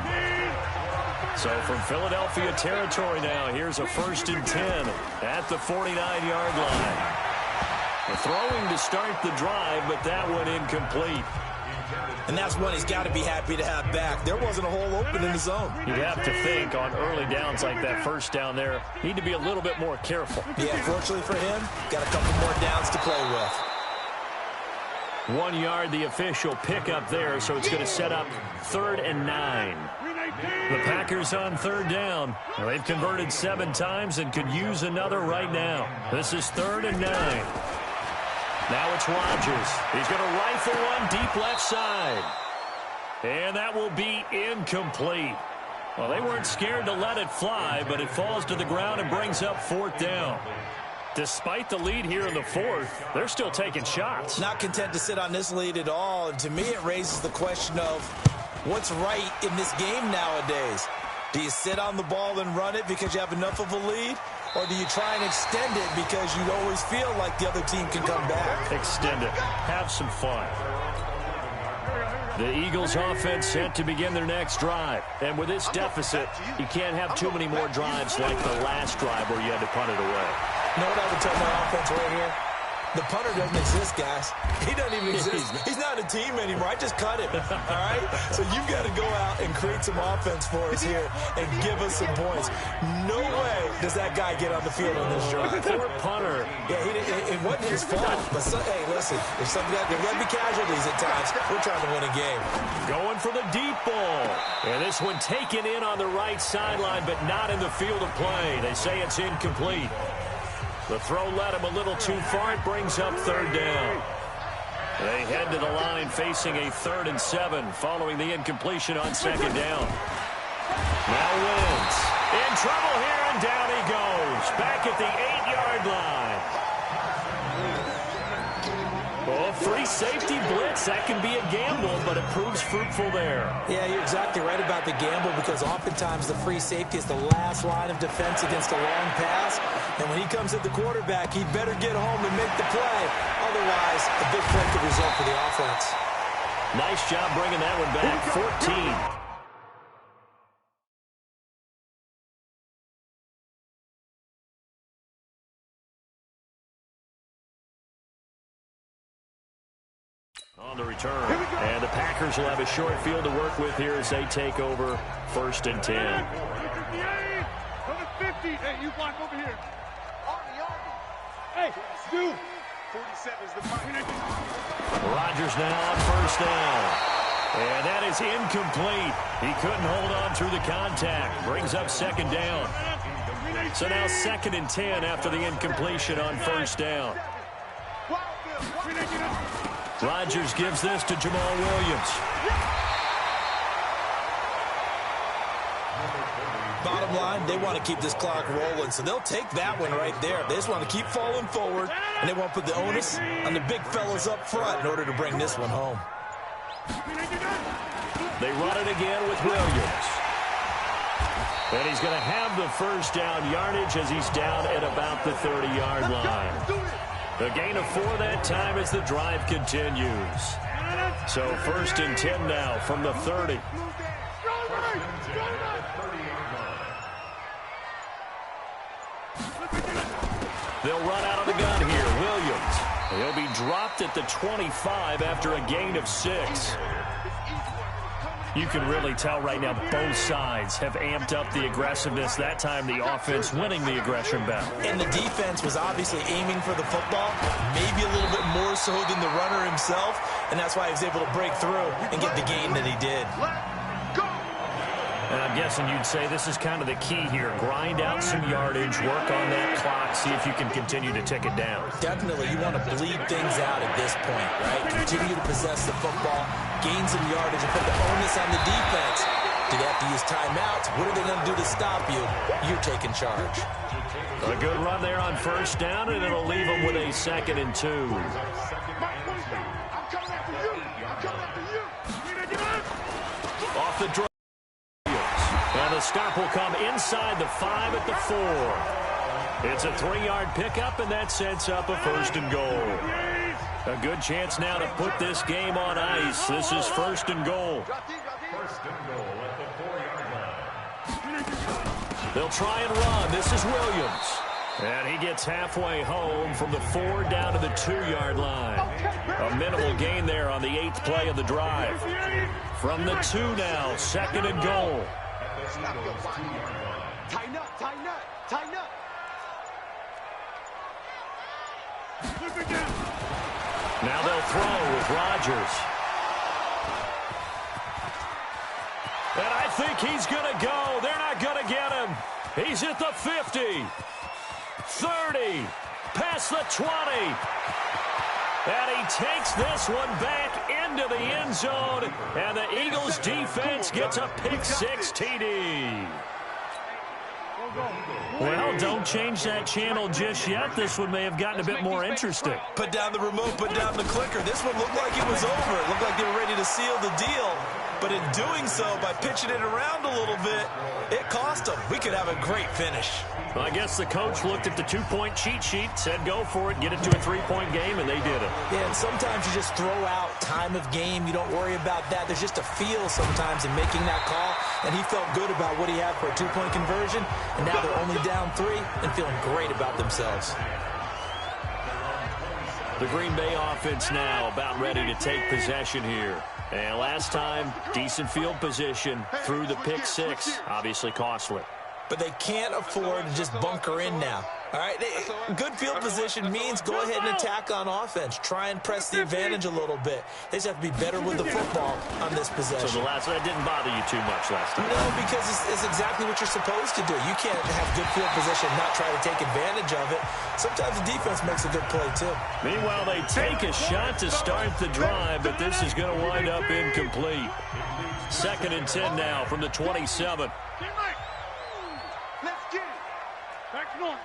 So from Philadelphia territory now, here's a 1st and 10 at the 49-yard line. The throwing to start the drive, but that one incomplete. And that's one he's got to be happy to have back. There wasn't a hole open in the zone. You'd have to think on early downs like that 1st down there, need to be a little bit more careful. Yeah, fortunately for him, got a couple more downs to play with. 1 yard, the official pickup there, so it's going to set up 3rd and 9. The Packers on 3rd down. Well, they've converted 7 times and could use another right now. This is 3rd and 9. Now it's Rodgers. He's going to rifle one deep left side. And that will be incomplete. Well, they weren't scared to let it fly, but it falls to the ground and brings up 4th down. Despite the lead here in the 4th, they're still taking shots. Not content to sit on this lead at all. And to me, it raises the question of what's right in this game nowadays. Do you sit on the ball and run it because you have enough of a lead? Or do you try and extend it because you always feel like the other team can come back? Extend it. Have some fun. The Eagles offense set to begin their next drive. And with this deficit, you can't have too many more drives like the last drive where you had to punt it away. You know what I would tell my offense right here? The punter doesn't exist, guys. He doesn't even exist. He's not a team anymore. I just cut him. All right? So you've got to go out and create some offense for us here and give us some points. No way does that guy get on the field on this drive. Poor punter. Yeah, it wasn't his fault. But, hey, listen, if something there will be casualties at times. We're trying to win a game. Going for the deep ball. And this one taken in on the right sideline, but not in the field of play. They say it's incomplete. The throw led him a little too far. It brings up third down. They head to the line facing a 3rd and 7 following the incompletion on second down. Now Wins in trouble here, and down he goes. Back at the 8-yard line. Oh, free safety blitz. That can be a gamble, but it proves fruitful there. Yeah, you're exactly right about the gamble because oftentimes the free safety is the last line of defense against a long pass. And when he comes at the quarterback, he better get home and make the play. Otherwise, a big play could result for the offense. Nice job bringing that one back. 14. On the return, and the Packers will have a short field to work with here as they take over 1st and 10. 58, on the 50. Hey, you block over here. Hey, Stu. 47 is the point. Rodgers now on 1st down. And that is incomplete. He couldn't hold on through the contact. Brings up 2nd down. So now 2nd and 10 after the incompletion on 1st down. Rodgers gives this to Jamal Williams. Bottom line, they want to keep this clock rolling, so they'll take that one right there. They just want to keep falling forward, and they want to put the onus on the big fellas up front in order to bring this one home. They run it again with Williams. And he's going to have the 1st down yardage as he's down at about the 30-yard line. A gain of 4 that time as the drive continues. So 1st and 10 now from the 30. They'll run out of the gun here. Williams. He'll be dropped at the 25 after a gain of 6. You can really tell right now both sides have amped up the aggressiveness. That time the offense winning the aggression battle. And the defense was obviously aiming for the football, maybe a little bit more so than the runner himself, and that's why he was able to break through and get the gain that he did. And I'm guessing you'd say this is kind of the key here. Grind out some yardage, work on that clock, see if you can continue to tick it down. Definitely, you want to bleed things out at this point, right? Continue to possess the football, gain some yardage, and put the onus on the defense. Do they have to use timeouts? What are they going to do to stop you? You're taking charge. A good run there on 1st down, and it'll leave them with a 2nd and 2. I'm coming after you. I'm coming after you. Off the draw. And the stop will come inside the 5 at the 4. It's a 3-yard pickup, and that sets up a 1st and goal. A good chance now to put this game on ice. This is 1st and goal. 1st and goal at the 4-yard line. They'll try and run. This is Williams. And he gets halfway home from the 4 down to the 2-yard line. A minimal gain there on the 8th play of the drive. From the 2 now, 2nd and goal. Tighten up, tighten up, tighten up. Now they'll throw with Rodgers. And I think he's going to go. They're not going to get him. He's at the 50, 30, past the 20. And he takes this one back into the end zone. And the Eagles defense gets a pick-6 TD. Well, don't change that channel just yet. This one may have gotten a bit more interesting. Put down the remote, put down the clicker. This one looked like it was over. It looked like they were ready to seal the deal. But in doing so, by pitching it around a little bit, it cost them. We could have a great finish. Well, I guess the coach looked at the 2-point cheat sheet, said go for it, get it to a 3-point game, and they did it. Yeah, and sometimes you just throw out time of game. You don't worry about that. There's just a feel sometimes in making that call, and he felt good about what he had for a 2-point conversion, and now they're only down 3 and feeling great about themselves. The Green Bay offense now about ready to take possession here. And last time, decent field position through the pick-6, obviously costly. But they can't afford to just bunker in now. All right, good field position means go ahead and attack on offense. Try and press the advantage a little bit. They just have to be better with the football on this possession. So that didn't bother you too much last time? No, because it's exactly what you're supposed to do. You can't have good field position and not try to take advantage of it. Sometimes the defense makes a good play, too. Meanwhile, they take a shot to start the drive, but this is going to wind up incomplete. 2nd and 10 now from the 27. Let's get it. Back north.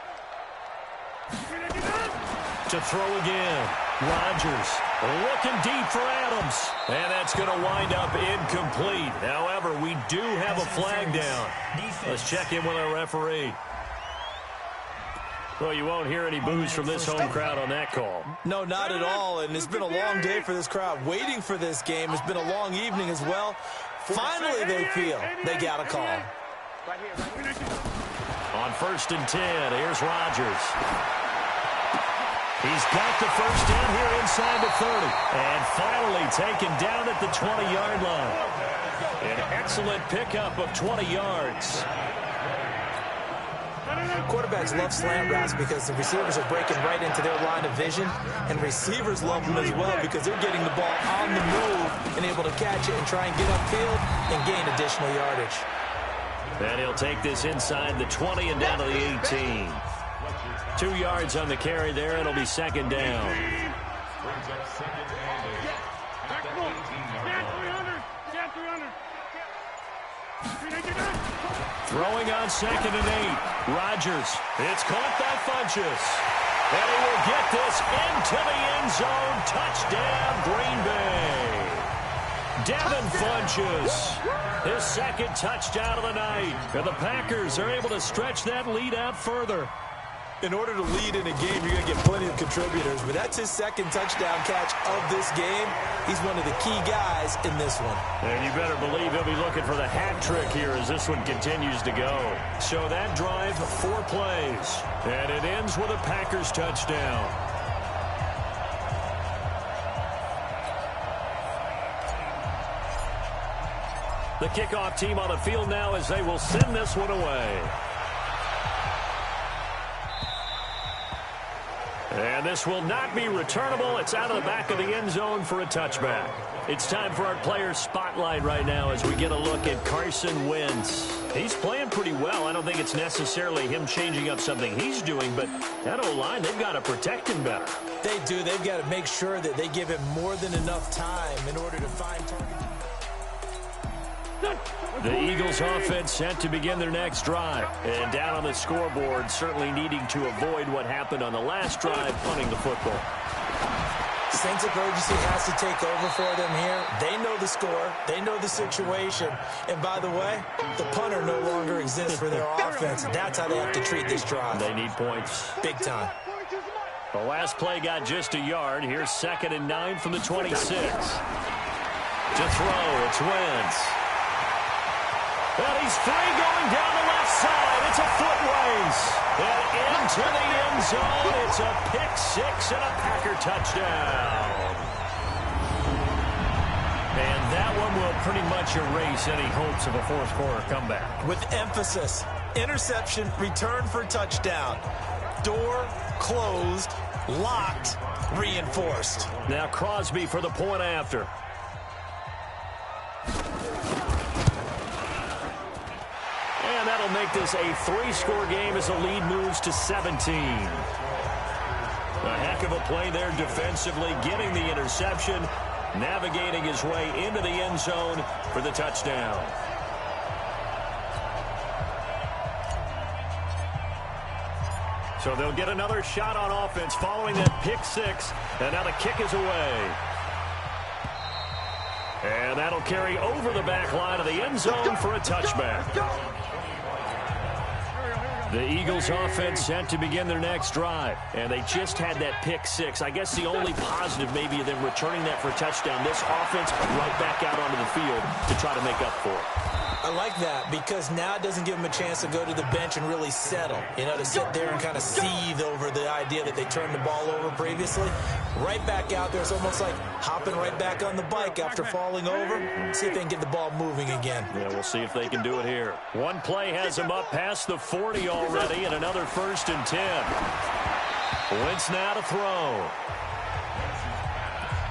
To throw again. Rodgers looking deep for Adams. And that's going to wind up incomplete. However, we do have a flag down. Let's check in with our referee. Well, you won't hear any boos from this home crowd on that call. No, not at all. And it's been a long day for this crowd. Waiting for this game. It's been a long evening as well. Finally, they feel they got a call. On 1st and 10, here's Rodgers. He's got the first down here inside the 30. And finally taken down at the 20-yard line. An excellent pickup of 20 yards. Quarterbacks love slant routes because the receivers are breaking right into their line of vision, and receivers love them as well because they're getting the ball on the move and able to catch it and try and get upfield and gain additional yardage. And he'll take this inside the 20 and down to the 18. 2 yards on the carry there. It'll be 2nd down. Brings up 2nd and 8. Throwing on 2nd and 8. Rodgers. It's caught by Funchess. And he will get this into the end zone. Touchdown, Green Bay. Devin Funchess. His 2nd touchdown of the night. And the Packers are able to stretch that lead out further. In order to lead in a game, you're going to get plenty of contributors, but that's his 2nd touchdown catch of this game. He's one of the key guys in this one. And you better believe he'll be looking for the hat trick here as this one continues to go. So that drive, 4 plays, and it ends with a Packers touchdown. The kickoff team on the field now as they will send this one away. And this will not be returnable. It's out of the back of the end zone for a touchback. It's time for our player spotlight right now as we get a look at Carson Wentz. He's playing pretty well. I don't think it's necessarily him changing up something he's doing, but that O-line, they've got to protect him better. They do. They've got to make sure that they give him more than enough time in order to find targets. The Eagles offense set to begin their next drive. And down on the scoreboard, certainly needing to avoid what happened on the last drive, punting the football. Sense of urgency has to take over for them here. They know the score. They know the situation. And by the way, the punter no longer exists for their offense. That's how they have to treat this drive. They need points. Big time. The last play got just a yard. Here's 2nd and 9 from the 26. To throw, it's Wentz. And he's free going down the left side. It's a foot race. And into the end zone. It's a pick-6 and a Packer touchdown. And that one will pretty much erase any hopes of a fourth-quarter comeback. With emphasis, interception, return for touchdown. Door closed, locked, reinforced. Now Crosby for the point after. And that'll make this a 3-score game as the lead moves to 17. A heck of a play there defensively, getting the interception, navigating his way into the end zone for the touchdown. So they'll get another shot on offense following that pick-6, and now the kick is away. And that'll carry over the back line of the end zone for a touchback. The Eagles offense set to begin their next drive, and they just had that pick-6. I guess the only positive maybe of them returning that for a touchdown. This offense right back out onto the field to try to make up for it. I like that because now it doesn't give them a chance to go to the bench and really settle. You know, to sit there and kind of seethe over the idea that they turned the ball over previously. Right back out there. It's almost like hopping right back on the bike after falling over. See if they can get the ball moving again. Yeah, we'll see if they can do it here. One play has them up past the 40 already, and another 1st and 10. Wentz now to throw.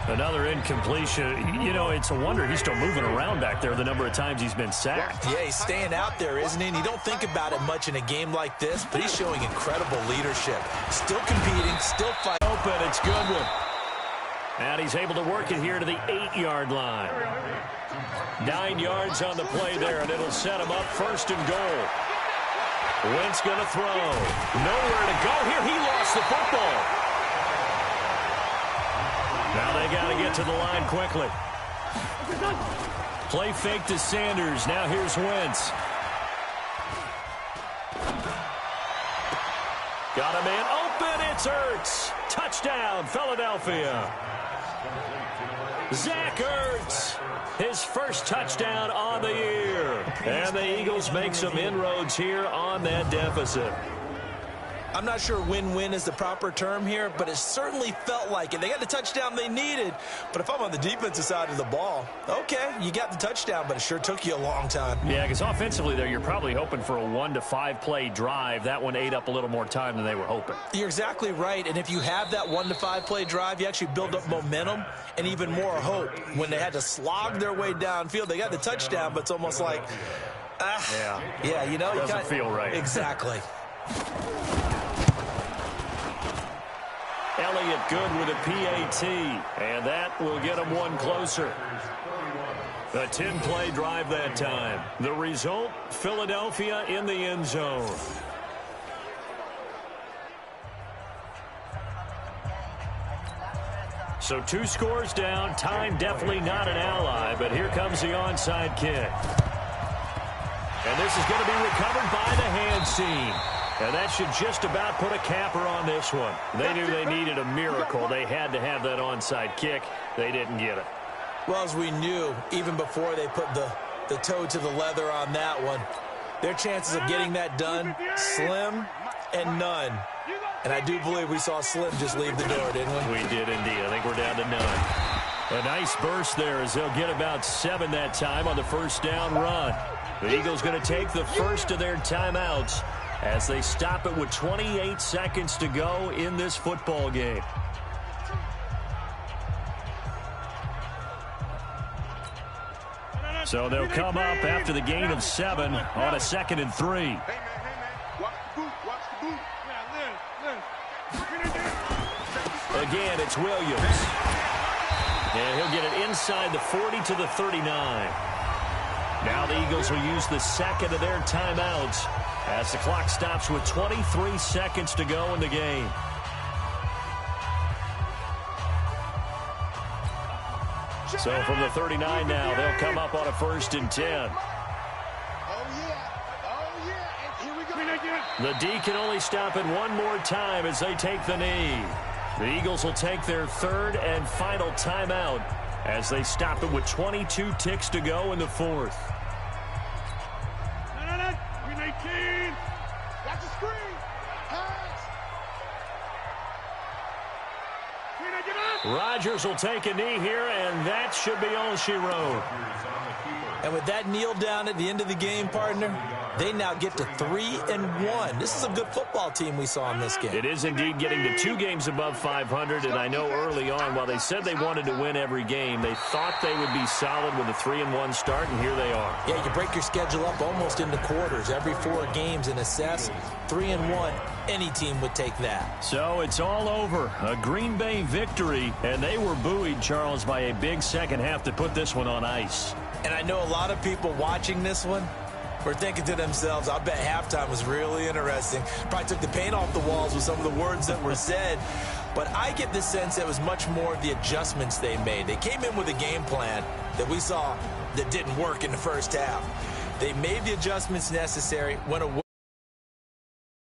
Another incompletion. You know, it's a wonder he's still moving around back there the number of times he's been sacked. Yeah, he's staying out there, isn't he? And you don't think about it much in a game like this, but he's showing incredible leadership. Still competing, still fighting. Open, it's Goodwin. And he's able to work it here to the 8-yard line. 9 yards on the play there, and it'll set him up 1st and goal. Wentz going to throw. Nowhere to go here. He lost the football. Now they got to get to the line quickly. Play fake to Sanders. Now here's Wentz. Got a man open. It's Ertz. Touchdown, Philadelphia. Zach Ertz. His first touchdown on the year. And the Eagles make some inroads here on that deficit. I'm not sure win-win is the proper term here, but it certainly felt like it. They got the touchdown they needed, but if I'm on the defensive side of the ball, okay, you got the touchdown, but it sure took you a long time. Yeah, because offensively there, you're probably hoping for a 1 to 5 play drive. That one ate up a little more time than they were hoping. You're exactly right, and if you have that 1 to 5 play drive, you actually build up momentum and even more hope. When they had to slog their way downfield, they got the touchdown, but it's almost like, yeah, you know, doesn't feel right. Exactly. Elliott good with a PAT, and that will get him one closer. A 10-play drive that time. The result, Philadelphia in the end zone. So 2 scores down. Time definitely not an ally, but here comes the onside kick. And this is going to be recovered by the hand seam. And that should just about put a capper on this one. They knew they needed a miracle. They had to have that onside kick. They didn't get it. Well, as we knew, even before they put the toe to the leather on that one, their chances of getting that done, slim and none. And I do believe we saw Slim just leave the door, didn't we? We did indeed. I think we're down to none. A nice burst there as they'll get about 7 that time on the first down run. The Eagles going to take the first of their timeouts as they stop it with 28 seconds to go in this football game. So they'll come up after the gain of 7 on a 2nd and 3. Hey, man. Watch the boot. Watch the boot. Again, it's Williams. And he'll get it inside the 40 to the 39. Now the Eagles will use the second of their timeouts as the clock stops with 23 seconds to go in the game. So from the 39 now, they'll come up on a 1st and 10. The D can only stop it one more time as they take the knee. The Eagles will take their 3rd and final timeout as they stop it with 22 ticks to go in the 4th. Watch the screen. Pass. Rodgers will take a knee here, and that should be all she wrote. And with that kneel down at the end of the game, partner, they now get to 3-1. This is a good football team we saw in this game. It is indeed getting to 2 games above 500, and I know early on, while they said they wanted to win every game, they thought they would be solid with a 3-1 start, and here they are. Yeah, you break your schedule up almost into quarters, every 4 games, and assess 3-1. Any team would take that. So it's all over. A Green Bay victory, and they were buoyed, Charles, by a big second half to put this one on ice. And I know a lot of people watching this one were thinking to themselves, I bet halftime was really interesting. Probably took the paint off the walls with some of the words that were said. But I get the sense it was much more of the adjustments they made. They came in with a game plan that we saw that didn't work in the first half. They made the adjustments necessary, went away